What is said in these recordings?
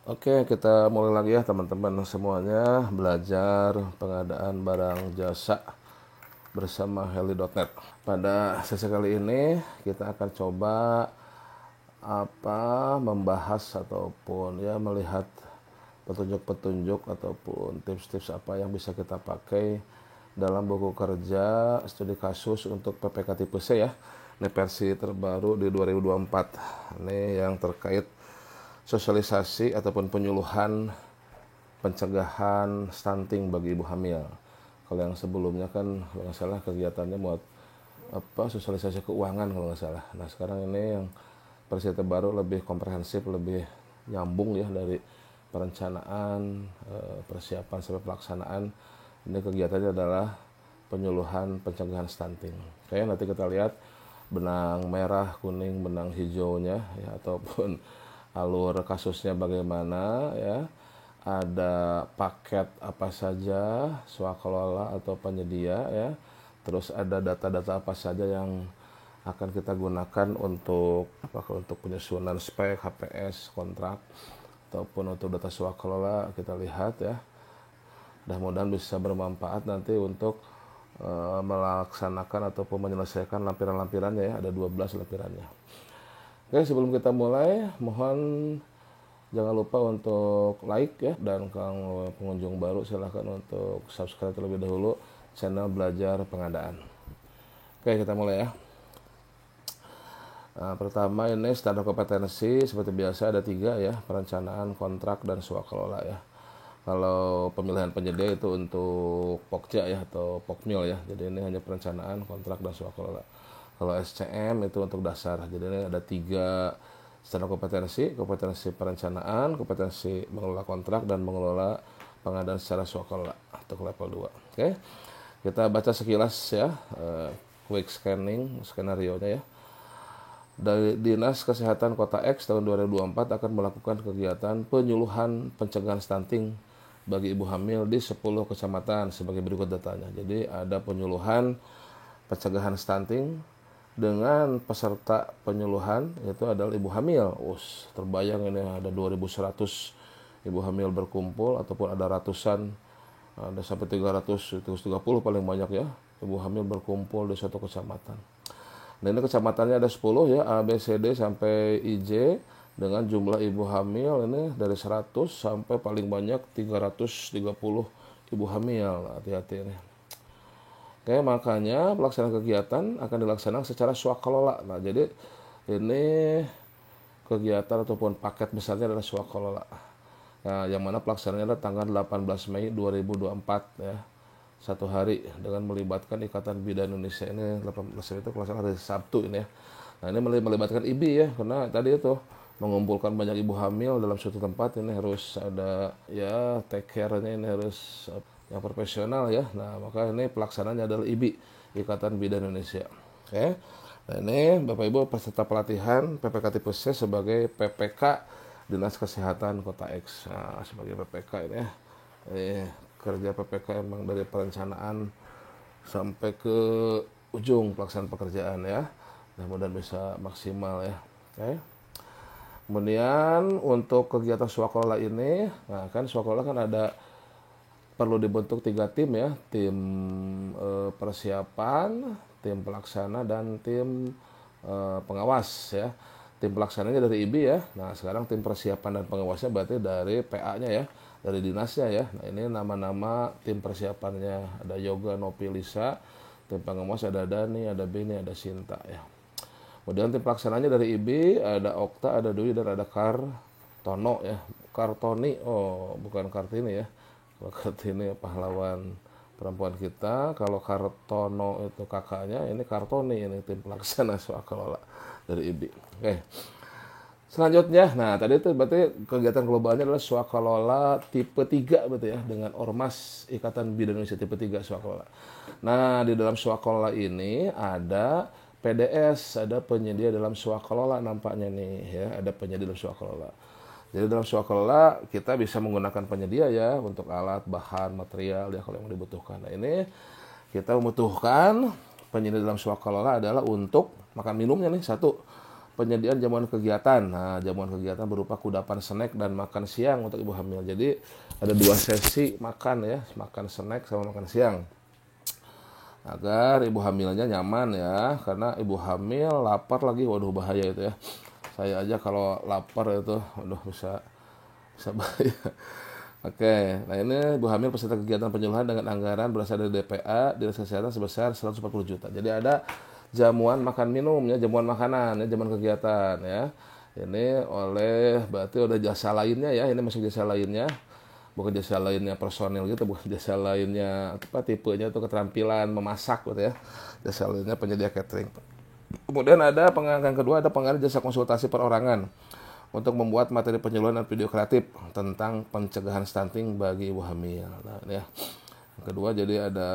Oke, kita mulai lagi ya teman-teman semuanya belajar pengadaan barang jasa bersama Heli.net. Pada sesi kali ini kita akan coba membahas ataupun melihat petunjuk-petunjuk ataupun tips-tips apa yang bisa kita pakai dalam buku kerja studi kasus untuk PPK tipe C ya. Ini versi terbaru di 2024. Ini yang terkait sosialisasi ataupun penyuluhan pencegahan stunting bagi ibu hamil. Kalau yang sebelumnya kan kalau nggak salah kegiatannya buat sosialisasi keuangan kalau nggak salah. Nah sekarang ini yang versi terbaru lebih komprehensif, lebih nyambung ya dari perencanaan, persiapan sampai pelaksanaan. Ini kegiatannya adalah penyuluhan pencegahan stunting. Oke, nanti kita lihat benang merah, kuning, benang hijaunya ya ataupun alur kasusnya bagaimana ya. Ada paket apa saja swakelola atau penyedia ya. Terus ada data-data apa saja yang akan kita gunakan untuk penyusunan spek, HPS, kontrak ataupun untuk data swakelola. Kita lihat ya. Mudah-mudahan bisa bermanfaat nanti untuk melaksanakan ataupun menyelesaikan lampiran-lampirannya ya. Ada 12 lampirannya. Oke, sebelum kita mulai, mohon jangan lupa untuk like ya, dan kalau pengunjung baru silahkan untuk subscribe terlebih dahulu channel Belajar Pengadaan. Oke, kita mulai ya. Nah, pertama ini standar kompetensi seperti biasa ada 3 ya, perencanaan, kontrak, dan swakelola ya. Kalau pemilihan penyedia itu untuk Pokja ya atau Pokmil ya. Jadi ini hanya perencanaan, kontrak, dan swakelola. Kalau SCM itu untuk dasar. Jadi ini ada 3 standar kompetensi perencanaan, kompetensi mengelola kontrak, dan mengelola pengadaan secara swakelola untuk level 2. Oke. Kita baca sekilas ya, quick scanning skenario-nya ya. Dari Dinas Kesehatan Kota X tahun 2024 akan melakukan kegiatan penyuluhan pencegahan stunting bagi ibu hamil di 10 kecamatan sebagai berikut datanya. Jadi ada penyuluhan pencegahan stunting dengan peserta penyuluhan itu adalah ibu hamil. Terbayang ini ada 2.100 ibu hamil berkumpul ataupun ada ratusan, ada sampai 300, 330 paling banyak ya ibu hamil berkumpul di suatu kecamatan. Nah ini kecamatannya ada 10 ya, A, B, C, D sampai IJ dengan jumlah ibu hamil ini dari 100 sampai paling banyak 330 ibu hamil. Hati-hati ini. Oke, makanya pelaksanaan kegiatan akan dilaksanakan secara swakelola. Nah, jadi ini kegiatan ataupun paket besarnya adalah swakelola. Nah, yang mana pelaksanaannya adalah tanggal 18 Mei 2024 ya. 1 hari dengan melibatkan Ikatan Bidan Indonesia. Ini 18 itu pelaksanaan hari Sabtu ini ya. Nah, ini melibatkan IBI ya, karena tadi itu mengumpulkan banyak ibu hamil dalam suatu tempat, ini harus ada ya take care-nya, ini harus yang profesional ya. Nah, maka ini pelaksananya adalah IBI, Ikatan Bidan Indonesia. Oke. Nah, ini Bapak Ibu peserta pelatihan PPK tipe C sebagai PPK Dinas Kesehatan Kota X. Nah, sebagai PPK ini ya. Kerja PPK emang dari perencanaan sampai ke ujung pelaksanaan pekerjaan ya. Mudah-mudahan bisa maksimal ya. Oke. Kemudian untuk kegiatan swakelola ini, nah kan swakelola kan ada perlu dibentuk 3 tim ya, tim persiapan, tim pelaksana, dan tim pengawas ya. Tim pelaksananya dari IBI ya. Nah sekarang tim persiapan dan pengawasnya berarti dari PA-nya ya, dari dinasnya ya. Nah ini nama-nama tim persiapannya, ada Yoga, Nopi, Lisa. Tim pengawas ada Dani, ada Beni, ada Sinta ya. Kemudian tim pelaksananya dari IBI ada Okta, ada Dwi, dan ada Kartono ya. Kartoni, bukan Kartini ya. Kalau Kartini pahlawan perempuan kita, kalau Kartono itu kakaknya, ini Kartoni, ini tim pelaksana swakelola dari IBI. Oke. Selanjutnya, nah tadi itu berarti kegiatan globalnya adalah swakelola tipe 3 berarti ya, dengan Ormas Ikatan Bidan Indonesia tipe 3 swakelola. Nah, di dalam swakelola ini ada PDS, ada penyedia dalam swakelola nampaknya nih ya, ada penyedia dalam swakelola. Jadi dalam swakelola kita bisa menggunakan penyedia ya untuk alat, bahan, material ya kalau yang dibutuhkan. Nah, ini kita membutuhkan penyedia dalam swakelola adalah untuk makan minumnya nih, 1. penyediaan jamuan kegiatan. Nah, jamuan kegiatan berupa kudapan snack dan makan siang untuk ibu hamil. Jadi ada 2 sesi makan ya, makan snack sama makan siang. Agar ibu hamilnya nyaman ya, karena ibu hamil lapar lagi, waduh bahaya itu ya. Saya aja kalau lapar itu, waduh bisa bahaya. Oke, nah ini ibu hamil peserta kegiatan penyuluhan dengan anggaran berasal dari DPA, Dinas Kesehatan sebesar 140 juta. Jadi ada jamuan makan minum ya, jamuan makanan ya, jamuan kegiatan ya. Ini oleh berarti udah jasa lainnya ya, ini masuk jasa lainnya. Bukan jasa lainnya personil gitu, bukan jasa lainnya apa tipenya itu keterampilan memasak gitu ya. Jasa lainnya penyedia catering. Kemudian ada penganggaran kedua, ada penganggaran jasa konsultasi perorangan untuk membuat materi penyuluhan dan video kreatif tentang pencegahan stunting bagi ibu hamil. Nah, ini ya. Yang kedua jadi ada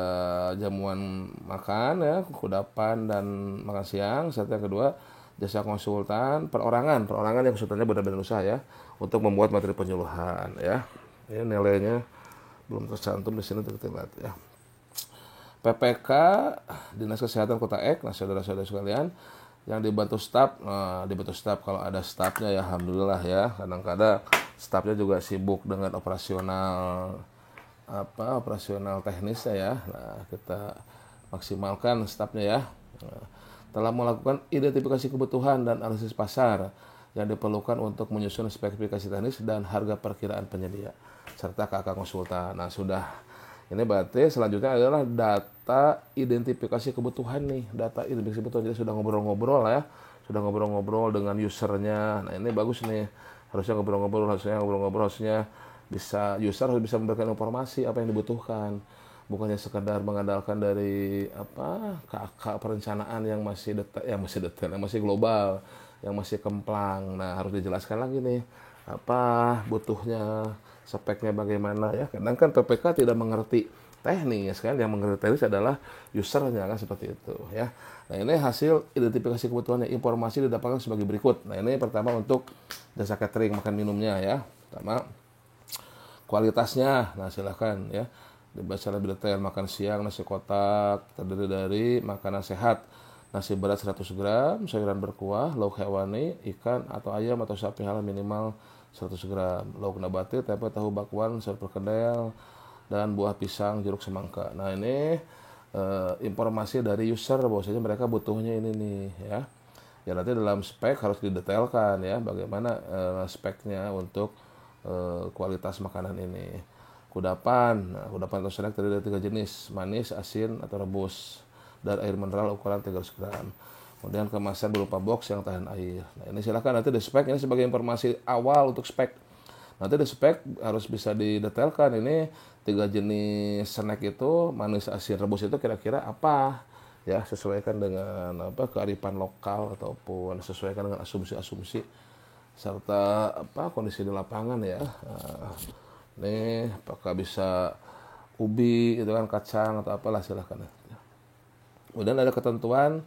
jamuan makan ya, kudapan dan makan siang. Serta yang kedua jasa konsultan perorangan yang konsultannya benar-benar usaha ya untuk membuat materi penyuluhan ya. Ini nilainya belum tercantum di sini terlihat ya. PPK Dinas Kesehatan Kota Ek, nah saudara-saudara sekalian yang dibantu staf, dibantu staf kalau ada stafnya ya alhamdulillah ya. Kadang-kadang stafnya juga sibuk dengan operasional teknisnya ya. Nah, kita maksimalkan stafnya ya. Nah, telah melakukan identifikasi kebutuhan dan analisis pasar yang diperlukan untuk menyusun spesifikasi teknis dan harga perkiraan penyedia serta KK konsultan. Nah, sudah. Ini berarti selanjutnya adalah data identifikasi kebutuhan nih. Data identifikasi kebutuhan. Jadi sudah ngobrol-ngobrol ya. Sudah ngobrol-ngobrol dengan usernya. Nah, ini bagus nih. Harusnya bisa user harus bisa memberikan informasi apa yang dibutuhkan. Bukannya sekedar mengandalkan dari KK perencanaan yang masih detail, yang masih global, yang masih kemplang. Nah, harus dijelaskan lagi nih apa butuhnya, speknya bagaimana ya. Kadang kan PPK tidak mengerti teknis kan, yang mengerti teknis adalah usernya kan, seperti itu ya. Nah, ini hasil identifikasi kebutuhannya, informasi didapatkan sebagai berikut. Nah, ini pertama untuk jasa catering makan minumnya ya. Pertama kualitasnya. Nah, silakan ya dibaca lebih detail. Makan siang nasi kotak terdiri dari makanan sehat, nasi berat 100 gram, sayuran berkuah, lauk hewani, ikan atau ayam atau sapi halal minimal 100 gram, lauk nabati, tempe, tahu bakwan, sayur perkedel, dan buah pisang, jeruk semangka. Nah, ini informasi dari user bahwasanya mereka butuhnya ini nih ya. Ya nanti dalam spek harus didetailkan ya bagaimana speknya untuk kualitas makanan ini. Kudapan atau snack terdiri dari 3 jenis, manis, asin, atau rebus, dan air mineral ukuran 300 gram. Kemudian kemasan berupa box yang tahan air. Nah, ini silakan nanti di spek, ini sebagai informasi awal untuk spek. Nanti di spek harus bisa didetailkan ini 3 jenis snack itu, manis, asin, rebus itu kira-kira apa ya, sesuaikan dengan kearifan lokal ataupun sesuaikan dengan asumsi-asumsi serta kondisi di lapangan ya. Nah, ini apakah bisa ubi itu kan, kacang atau apalah silakan. Kemudian ada ketentuan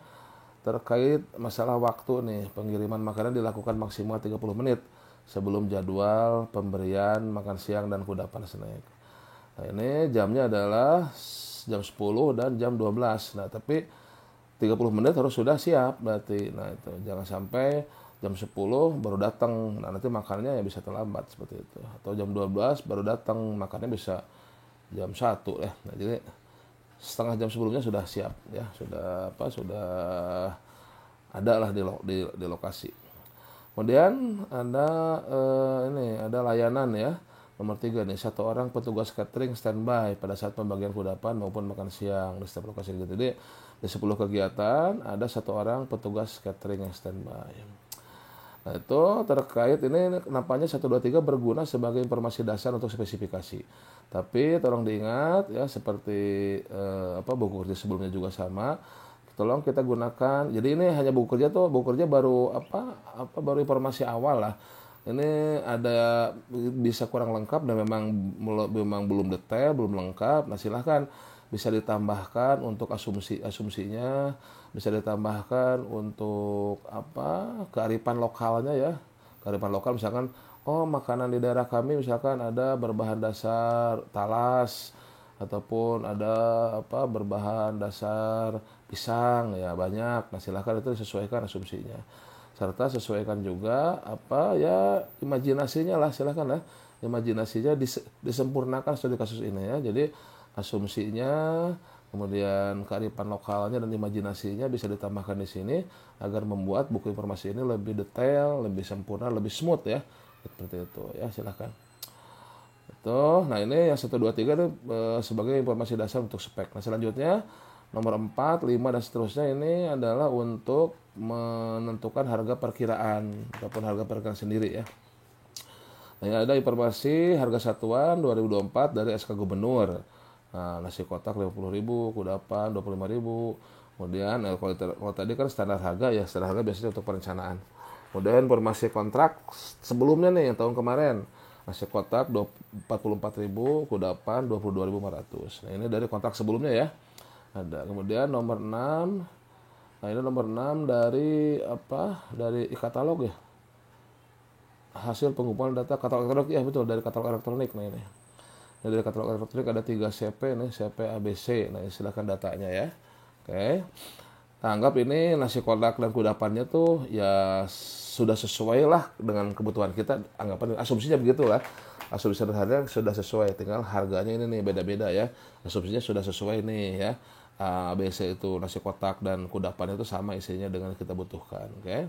terkait masalah waktu nih. Pengiriman makanan dilakukan maksimal 30 menit sebelum jadwal pemberian makan siang dan kudapan snack. Nah, ini jamnya adalah jam 10 dan jam 12. Nah, tapi 30 menit harus sudah siap berarti. Nah, itu jangan sampai jam 10 baru datang. Nah, nanti makannya ya bisa terlambat seperti itu. Atau jam 12 baru datang, makannya bisa jam 1 ya. Nah, jadi setengah jam sebelumnya sudah siap ya, sudah ada lah di lokasi. Kemudian ada ada layanan ya. Nomor 3 nih, 1 orang petugas catering standby pada saat pembagian kudapan maupun makan siang di setiap lokasi gitu. Jadi di 10 kegiatan ada 1 orang petugas catering yang standby. Nah, itu terkait ini nampaknya 1, 2, 3 berguna sebagai informasi dasar untuk spesifikasi. Tapi tolong diingat ya, seperti buku kerja sebelumnya juga sama. Tolong kita gunakan. Jadi ini hanya buku kerja baru baru informasi awal lah. Ini ada bisa kurang lengkap dan memang belum detail, belum lengkap. Nah, silahkan bisa ditambahkan untuk asumsinya, bisa ditambahkan untuk kearifan lokalnya ya. Kearifan lokal misalkan makanan di daerah kami misalkan ada berbahan dasar talas ataupun ada berbahan dasar pisang ya banyak. Nah, silahkan itu disesuaikan asumsinya. serta sesuaikan juga apa ya imajinasinya lah, silakan lah imajinasinya disempurnakan studi kasus ini ya. Jadi asumsinya, kemudian kearifan lokalnya dan imajinasinya bisa ditambahkan di sini agar membuat buku informasi ini lebih detail, lebih sempurna, lebih smooth ya. Seperti itu ya, silakan. Itu. Nah, ini yang 1 2 3 itu sebagai informasi dasar untuk spek. Nah, selanjutnya nomor 4, 5 dan seterusnya ini adalah untuk menentukan harga perkiraan ataupun harga perkiraan sendiri ya. Nah, ini ada informasi harga satuan 2024 dari SK Gubernur. Nah, nasi kotak 50.000, kudapan 25.000. Kemudian kalau tadi kan standar harga ya, standar harga biasanya untuk perencanaan. Kemudian informasi kontrak sebelumnya nih yang tahun kemarin. Nasi kotak 44.000, kudapan 22.500. Nah, ini dari kontrak sebelumnya ya. Ada. Kemudian nomor 6. Nah, ini nomor 6 dari apa? Dari e-katalog ya. Hasil pengumpulan data katalog elektronik ya, betul, dari katalog elektronik. Nah, ini. Nah, dari katalog elektronik ada 3 CP nih, CP ABC. Nah, silakan datanya ya. Oke. Nah, anggap ini nasi kotak dan kudapannya tuh ya sudah sesuai lah dengan kebutuhan kita. Anggapan asumsinya begitulah. Asumsi sederhananya sudah sesuai, tinggal harganya ini nih beda-beda ya. Asumsinya sudah sesuai nih ya. ABC itu nasi kotak dan kudapan itu sama isinya dengan kita butuhkan. Oke.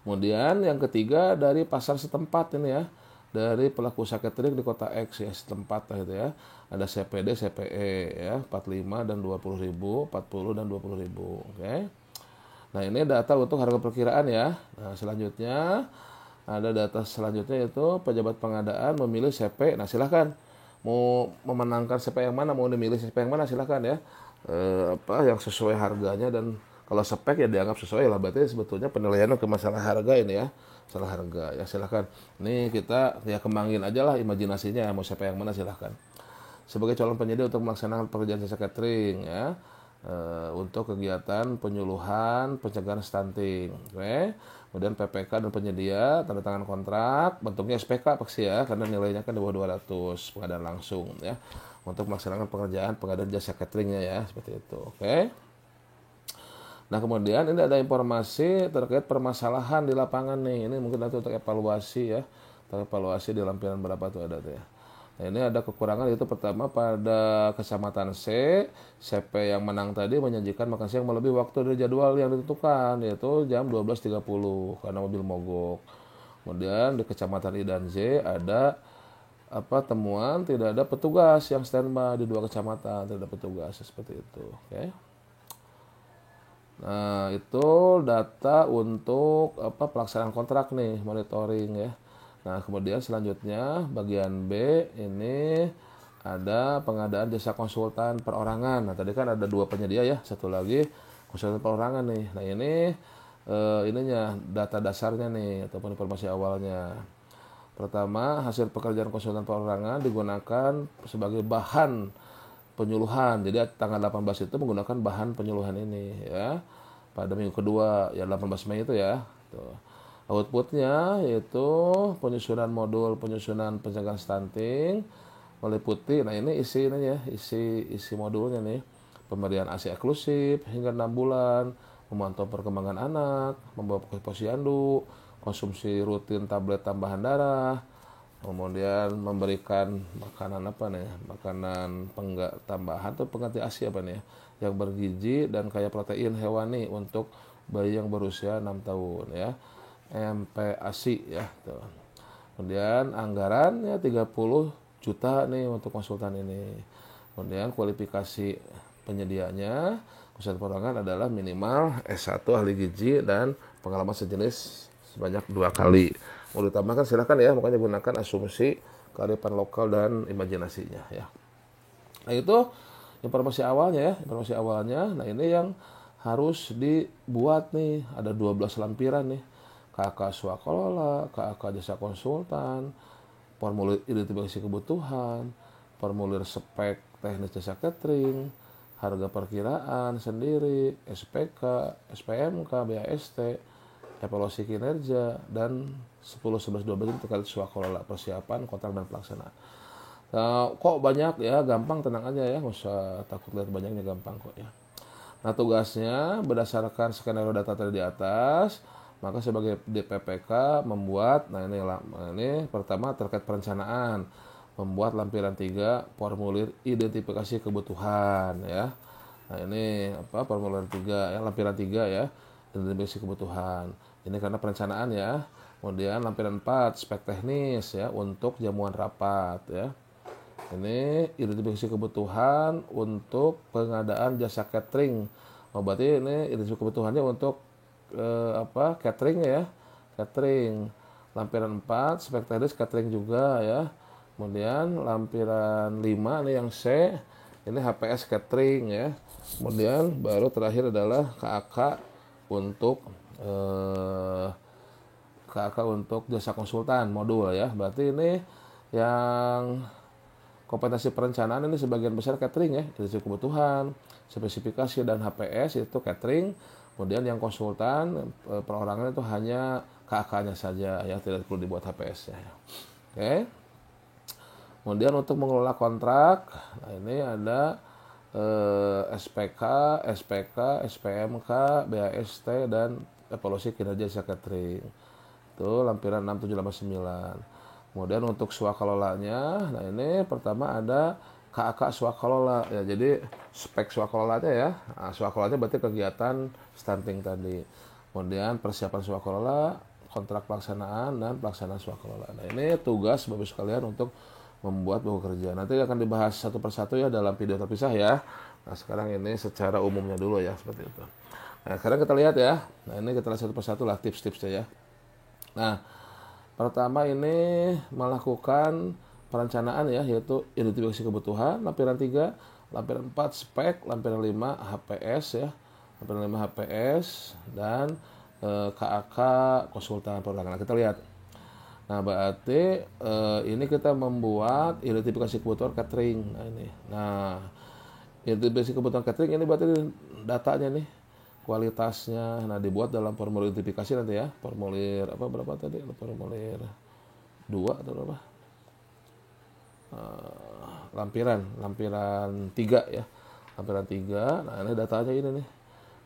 Kemudian yang ketiga dari pasar setempat ini ya, dari pelaku usaha catering di kota X ya, setempat lah itu ya. Ada CPD, CPE ya, 45 dan 20.000, 40 dan 20.000. Oke. Nah, ini data untuk harga perkiraan ya. Nah, selanjutnya ada data selanjutnya itu pejabat pengadaan memilih CP. Nah, silahkan mau memenangkan CP yang mana, mau dimilih CP yang mana silahkan ya. Apa yang sesuai harganya, dan kalau spek ya dianggap sesuai lah, berarti sebetulnya penilaiannya ke masalah harga ini ya, masalah harga ya, silahkan. Ini kita ya kembangin aja lah imajinasinya, mau siapa yang mana silahkan. Sebagai calon penyedia untuk melaksanakan pekerjaan jasa catering ya, untuk kegiatan penyuluhan pencegahan stunting. Oke. Kemudian PPK dan penyedia tanda tangan kontrak, bentuknya SPK pasti ya, karena nilainya kan di bawah 200, pengadaan langsung ya, untuk melaksanakan pengadaan jasa cateringnya ya, seperti itu. Oke. Nah, kemudian ini ada informasi terkait permasalahan di lapangan nih. Ini mungkin nanti untuk evaluasi ya. Untuk evaluasi di lampiran berapa tuh ada tuh ya. Nah, ini ada kekurangan, yaitu pertama pada Kecamatan C, CP yang menang tadi menyajikan makan siang melebihi waktu dari jadwal yang ditentukan, yaitu jam 12.30 karena mobil mogok. Kemudian di Kecamatan I dan J ada apa temuan tidak ada petugas yang standby di 2 kecamatan, tidak ada petugas seperti itu. Oke. Nah, itu data untuk apa pelaksanaan kontrak nih, monitoring ya. Nah, kemudian selanjutnya bagian B ini ada pengadaan jasa konsultan perorangan. Nah, tadi kan ada 2 penyedia ya, satu lagi konsultan perorangan nih. Nah, ini ininya data dasarnya nih ataupun informasi awalnya. Pertama, hasil pekerjaan konsultan perorangan digunakan sebagai bahan penyuluhan. Jadi tanggal 18 itu menggunakan bahan penyuluhan ini ya. Pada minggu kedua ya 18 Mei itu ya. Tuh. Outputnya yaitu penyusunan modul penyusunan pencegahan stunting meliputi, nah ini isi ini ya, isi modulnya nih. Pemberian ASI eksklusif hingga 6 bulan, memantau perkembangan anak, membawa posyandu, konsumsi rutin tablet tambahan darah, kemudian memberikan makanan apa nih, makanan tambahan atau pengganti ASI apa nih, yang bergizi dan kaya protein hewani untuk bayi yang berusia 6 tahun ya, MPASI ya tuh. Kemudian anggaran ya 30 juta nih untuk konsultan ini. Kemudian kualifikasi penyedianya konsultan perorangan adalah minimal S1 ahli gizi dan pengalaman sejenis sebanyak 2 kali. Mau ditambahkan silahkan ya, makanya gunakan asumsi kearifan lokal dan imajinasinya ya. Nah, itu informasi awalnya ya, informasi awalnya. Nah, ini yang harus dibuat nih, ada 12 lampiran nih. KK swakelola, KK jasa konsultan, formulir identifikasi kebutuhan, formulir spek teknis jasa catering, harga perkiraan sendiri, SPK, SPMK, BAST, evaluasi kinerja, dan 10, 11, 12 itu terkait swakelola, persiapan, kontrak, dan pelaksanaan. Nah, kok banyak ya, gampang, tenang aja ya, nggak usah takut lihat banyaknya, gampang kok ya. Nah, tugasnya berdasarkan skenario data tadi di atas, maka sebagai DPPK membuat, nah ini pertama terkait perencanaan, membuat lampiran 3 formulir identifikasi kebutuhan ya. Nah, ini formulir 3 ya, lampiran 3 ya, identifikasi kebutuhan. Ini karena perencanaan ya. Kemudian lampiran 4 spek teknis ya untuk jamuan rapat ya. Ini identifikasi kebutuhan untuk pengadaan jasa catering. Oh, berarti ini identifikasi kebutuhannya untuk catering ya. Catering. Lampiran 4 spek teknis catering juga ya. Kemudian lampiran 5 ini yang C, ini HPS catering ya. Kemudian baru terakhir adalah KAK untuk jasa konsultan modul ya. Berarti ini yang kompetensi perencanaan ini sebagian besar catering ya, identifikasi kebutuhan, spesifikasi dan HPS itu catering. Kemudian yang konsultan perorangan itu hanya KAK-nya saja ya, tidak perlu dibuat HPS-nya ya. Oke. Kemudian untuk mengelola kontrak, nah ini ada SPK, SPK, SPMK, BAST dan evaluasi kinerja jasa catering. Itu lampiran 6, 7, 8, 9. Kemudian untuk swakelolanya, nah ini pertama ada KAK swakelola ya. Jadi spek swakelolanya ya. Nah, swakelolanya berarti kegiatan stunting tadi. Kemudian persiapan swakelola, kontrak pelaksanaan dan pelaksanaan swakelola. Nah, ini tugas Bapak sekalian untuk membuat buku kerja. Nanti akan dibahas satu persatu ya dalam video terpisah ya. Nah, sekarang ini secara umumnya dulu ya, seperti itu. Nah, sekarang kita lihat ya. Nah, ini kita lihat satu persatu lah tips-tipsnya ya. Nah, pertama ini melakukan perencanaan ya, yaitu identifikasi kebutuhan, lampiran 3, lampiran 4 spek, lampiran 5 HPS ya, lampiran 5 HPS dan KAK konsultan perorangan. Nah, kita lihat. Nah, berarti ini kita membuat identifikasi kebutuhan catering. Nah, ini. Nah, identifikasi kebutuhan catering ini berarti datanya nih, kualitasnya. Nah, dibuat dalam formulir identifikasi nanti ya. Formulir berapa tadi? Formulir 2 atau berapa? Lampiran 3 ya. Lampiran 3. Nah, ini datanya ini nih.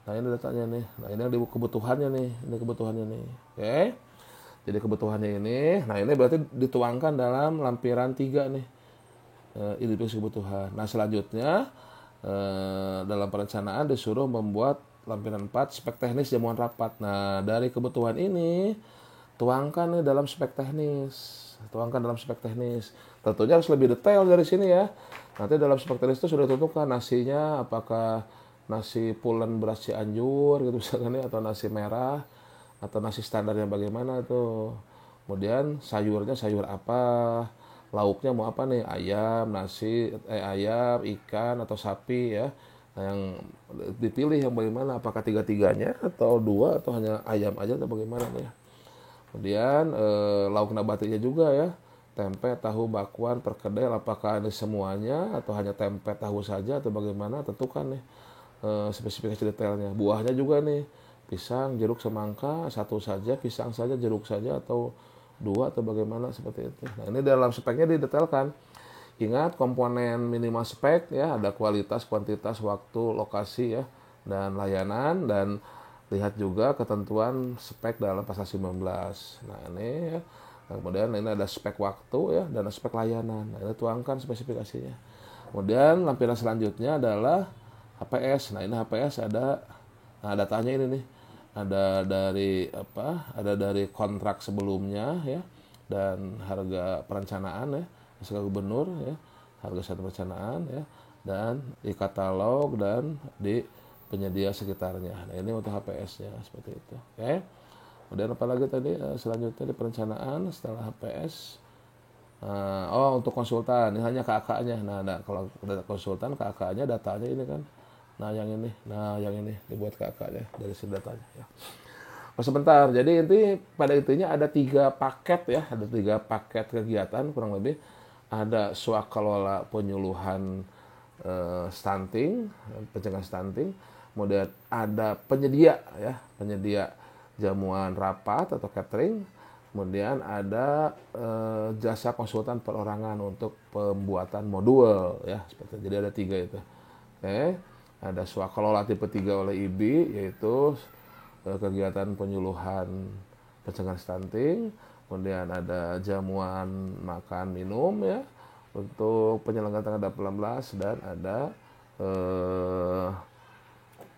Nah, ini datanya nih. Nah, ini yang kebutuhannya nih. Ini kebutuhannya nih. Oke. Jadi kebutuhannya ini, nah ini berarti dituangkan dalam lampiran 3 nih, identifikasi kebutuhan. Nah, selanjutnya dalam perencanaan disuruh membuat lampiran 4 spek teknis jamuan rapat. Nah, dari kebutuhan ini tuangkan nih dalam spek teknis. Tuangkan dalam spek teknis. Tentunya harus lebih detail dari sini ya. Nanti dalam spek teknis itu sudah ditentukan nasinya apakah nasi pulen beras Cianjur gitu misalkan ya, atau nasi merah, atau nasi standarnya bagaimana tuh. Kemudian sayurnya sayur apa, lauknya mau apa nih, ayam, ayam, ikan atau sapi ya. Nah, yang dipilih yang bagaimana, apakah tiga-tiganya atau 2 atau hanya ayam aja atau bagaimana nih. Kemudian lauk nabatinya juga ya, tempe, tahu, bakwan, perkedel, apakah ini semuanya atau hanya tempe, tahu saja atau bagaimana, tentukan nih spesifikasi detailnya. Buahnya juga nih, pisang, jeruk, semangka, satu saja, pisang saja, jeruk saja, atau 2 atau bagaimana seperti itu. Nah, ini dalam speknya didetailkan. Ingat komponen minimal spek ya, ada kualitas, kuantitas, waktu, lokasi ya, dan layanan, dan lihat juga ketentuan spek dalam pasal 19. Nah, ini ya. Kemudian ini ada spek waktu ya, dan spek layanan. Nah, ini tuangkan spesifikasinya. Kemudian lampiran selanjutnya adalah HPS. Nah, ini HPS ada, nah datanya ini nih. Ada dari kontrak sebelumnya ya, dan harga perencanaan ya, SK gubernur ya, harga satu perencanaan ya, dan di katalog dan di penyedia sekitarnya. Nah, ini untuk HPS-nya seperti itu. Oke. Kemudian apa lagi tadi selanjutnya di perencanaan setelah HPS. Untuk konsultan ini hanya KAK-nya. Nah, kalau konsultan KAK-nya datanya ini kan. Nah, yang ini dibuat KAK-nya dari sini datanya ya. Sebentar. Jadi pada intinya ada 3 paket ya, ada 3 paket kegiatan kurang lebih. Ada swakelola penyuluhan stunting, pencegahan stunting. Kemudian ada penyedia jamuan rapat atau catering. Kemudian ada jasa konsultan perorangan untuk pembuatan modul ya, seperti itu. Jadi ada 3 itu. Oke. ada swakelola tipe 3 oleh IBI, yaitu kegiatan penyuluhan pencegahan stunting. Kemudian ada jamuan makan minum ya untuk penyelenggaraan tanggal 18, dan ada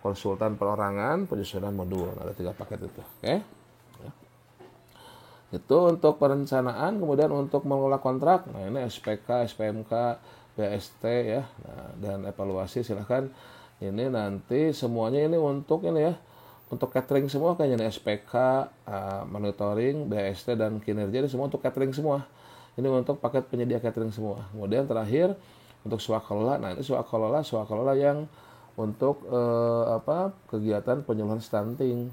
konsultan perorangan penyusunan modul. Ada 3 paket itu. Oke. Itu untuk perencanaan. Kemudian untuk mengelola kontrak, nah ini SPK, SPMK, BST ya. Nah, dan evaluasi silahkan ini nanti semuanya ini untuk ini ya, untuk catering semua kayaknya nih, SPK, monitoring, BST dan kinerja ini semua untuk catering semua. Ini untuk paket penyedia catering semua. Kemudian terakhir untuk swakelola. Nah ini swakelola yang untuk kegiatan penyuluhan stunting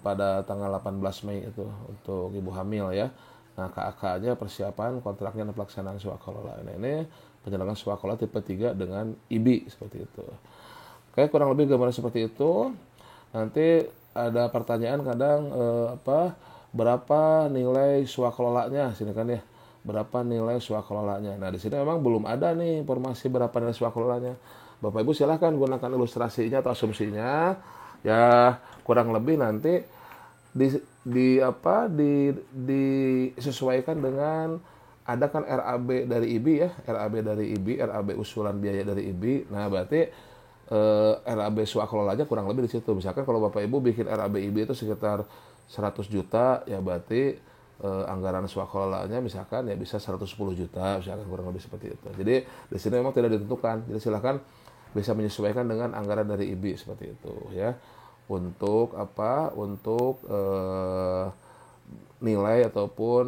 pada tanggal 18 Mei itu untuk ibu hamil ya. Nah KAK-nya persiapan kontraknya dan pelaksanaan swakelola. Nah ini penyelenggaraan swakelola tipe 3 dengan IBI seperti itu. Oke, kurang lebih gambaran seperti itu. Nanti ada pertanyaan kadang berapa nilai swakelolanya sini kan ya. Berapa nilai swakelolanya. Nah, di sini memang belum ada nih informasi berapa nilai swakelolanya. Bapak Ibu silahkan gunakan ilustrasinya atau asumsinya. Ya, kurang lebih nanti disesuaikan dengan ada kan RAB dari IBI ya, RAB usulan biaya dari IBI. Nah, berarti RAB swakelolanya kurang lebih di situ. Misalkan kalau Bapak Ibu bikin RAB IBI itu sekitar 100 juta, ya berarti anggaran swakelolanya misalkan ya bisa 110 juta, misalkan kurang lebih seperti itu. Jadi di sini memang tidak ditentukan. Jadi silakan bisa menyesuaikan dengan anggaran dari IBI seperti itu ya. Untuk nilai ataupun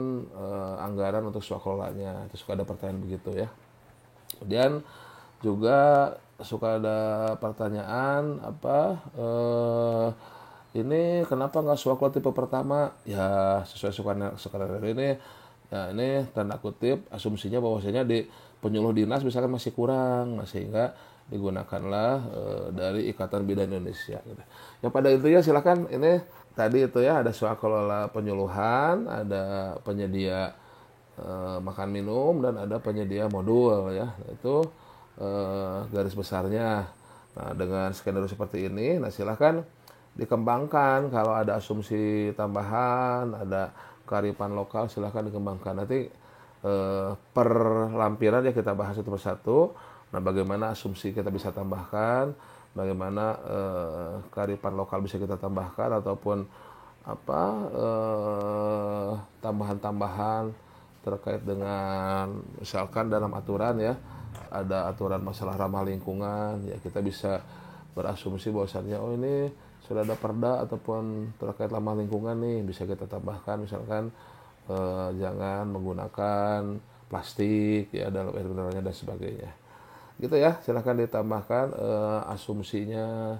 anggaran untuk swakelolanya. Itu suka ada pertanyaan begitu ya. Kemudian juga suka ada pertanyaan ini kenapa nggak swakelola tipe pertama? Ya sesuai suka ini. Ya ini tanda kutip asumsinya bahwasanya di penyuluh dinas misalkan masih kurang, sehingga digunakanlah dari Ikatan Bidan Indonesia. Gitu. Yang pada intinya silakan ini tadi itu ya, ada swakelola penyuluhan, ada penyedia makan minum, dan ada penyedia modul ya. Itu garis besarnya. Nah, dengan skenario seperti ini, nah silahkan dikembangkan. Kalau ada asumsi tambahan, ada kearifan lokal, silahkan dikembangkan. Nanti per lampiran ya kita bahas satu persatu. Nah, bagaimana asumsi kita bisa tambahkan, bagaimana kearifan lokal bisa kita tambahkan, ataupun tambahan-tambahan terkait dengan misalkan dalam aturan ya, ada aturan masalah ramah lingkungan, ya kita bisa berasumsi bahwasannya oh ini sudah ada perda ataupun terkait ramah lingkungan nih, bisa kita tambahkan misalkan jangan menggunakan plastik ya dalam air mineralnya dan sebagainya. Gitu ya, silahkan ditambahkan asumsinya,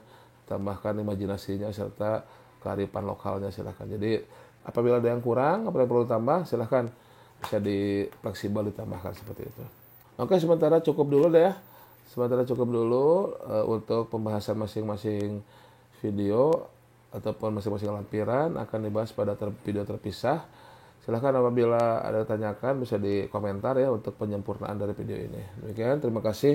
tambahkan imajinasinya serta kearifan lokalnya silahkan. Jadi apabila ada yang kurang, apa yang perlu ditambah, silahkan bisa fleksibel ditambahkan seperti itu. Oke, sementara cukup dulu deh ya. Untuk pembahasan masing-masing video ataupun masing-masing lampiran akan dibahas pada video terpisah. Silahkan apabila ada tanyakan bisa di komentar ya untuk penyempurnaan dari video ini. Demikian, terima kasih.